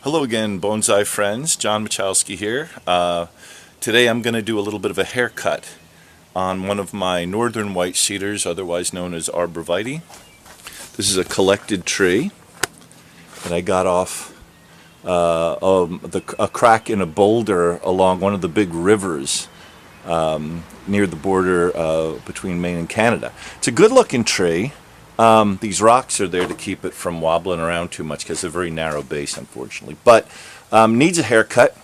Hello again, bonsai friends. John Michalski here. Today I'm going to do a little bit of a haircut on one of my Northern White Cedars, otherwise known as Arborvitae. This is a collected tree that I got off a crack in a boulder along one of the big rivers near the border between Maine and Canada. It's a good-looking tree. These rocks are there to keep it from wobbling around too much because it's a very narrow base, unfortunately. But needs a haircut.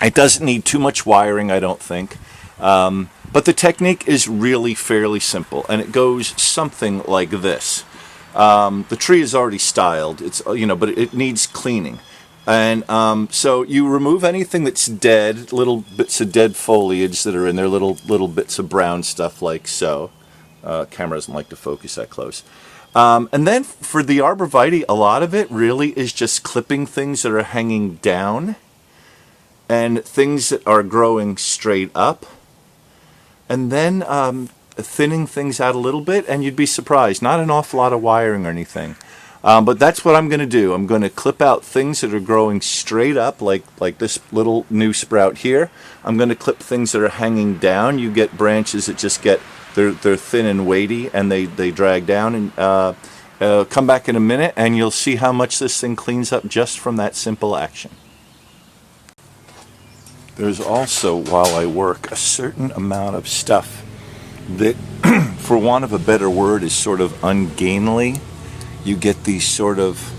It doesn't need too much wiring, I don't think. But the technique is really fairly simple, and it goes something like this. The tree is already styled, but it needs cleaning. And so you remove anything that's dead, little bits of dead foliage that are in there, little bits of brown stuff like so. Camera doesn't like to focus that close. And then for the Arborvitae, a lot of it really is just clipping things that are hanging down and things that are growing straight up. And then thinning things out a little bit, and you'd be surprised. Not an awful lot of wiring or anything. But that's what I'm going to do. I'm going to clip out things that are growing straight up, like this little new sprout here. I'm going to clip things that are hanging down. You get branches that just get... They're thin and weighty, and they drag down. And come back in a minute, and you'll see how much this thing cleans up just from that simple action. There's also, while I work, a certain amount of stuff that, for want of a better word, is sort of ungainly. You get these sort of...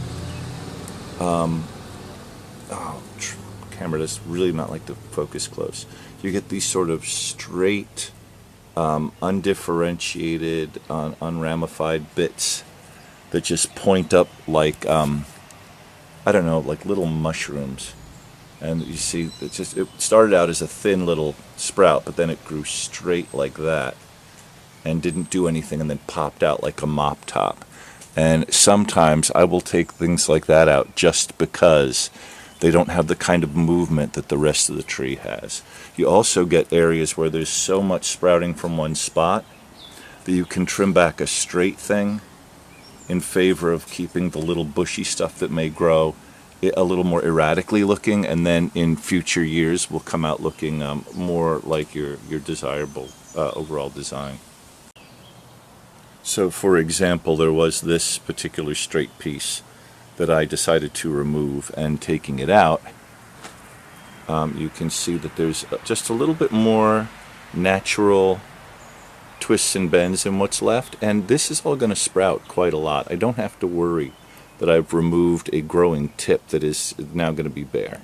camera does really not like to focus close. You get these sort of straight... undifferentiated, unramified bits that just point up like, I don't know, like little mushrooms. And you see, it started out as a thin little sprout, but then it grew straight like that and didn't do anything and then popped out like a mop top. And sometimes I will take things like that out just because they don't have the kind of movement that the rest of the tree has. You also get areas where there's so much sprouting from one spot that you can trim back a straight thing in favor of keeping the little bushy stuff that may grow a little more erratically looking, and then in future years will come out looking more like your desirable overall design. So for example, there was this particular straight piece that I decided to remove, and taking it out, you can see that there's just a little bit more natural twists and bends in what's left, and this is all going to sprout quite a lot. I don't have to worry that I've removed a growing tip that is now going to be bare.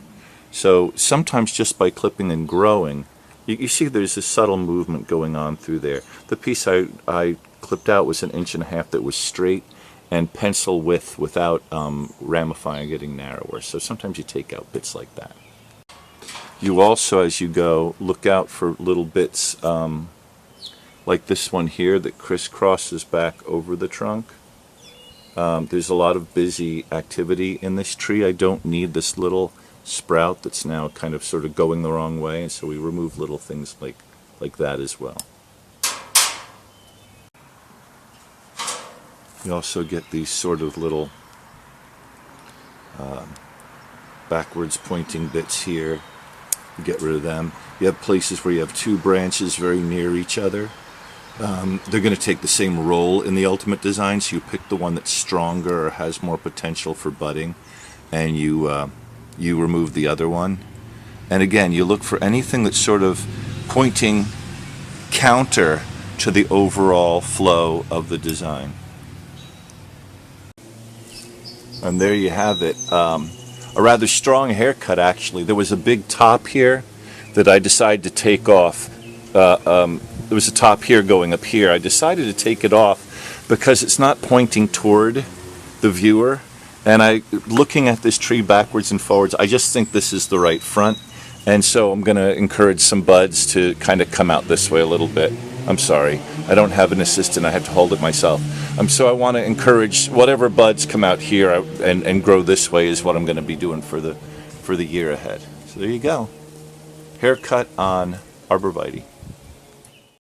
So sometimes just by clipping and growing, you see there's this subtle movement going on through there. The piece I clipped out was 1.5 inches that was straight and pencil width without ramifying, getting narrower. So sometimes you take out bits like that. You also, as you go, look out for little bits like this one here that crisscrosses back over the trunk. There's a lot of busy activity in this tree. I don't need this little sprout that's now kind of sort of going the wrong way, and so we remove little things like that as well. You also get these sort of little backwards pointing bits here. You get rid of them. You have places where you have two branches very near each other. They're going to take the same role in the ultimate design, so you pick the one that's stronger or has more potential for budding, and you remove the other one. And again, you look for anything that's sort of pointing counter to the overall flow of the design. And there you have it. A rather strong haircut, actually. There was a big top here that I decided to take off. There was a top here going up here. I decided to take it off because it's not pointing toward the viewer. And looking at this tree backwards and forwards, I just think this is the right front. And so I'm going to encourage some buds to kind of come out this way a little bit. I'm sorry, I don't have an assistant, I have to hold it myself. So I want to encourage whatever buds come out here and grow this way is what I'm going to be doing for the year ahead. So there you go. Haircut on Arborvitae.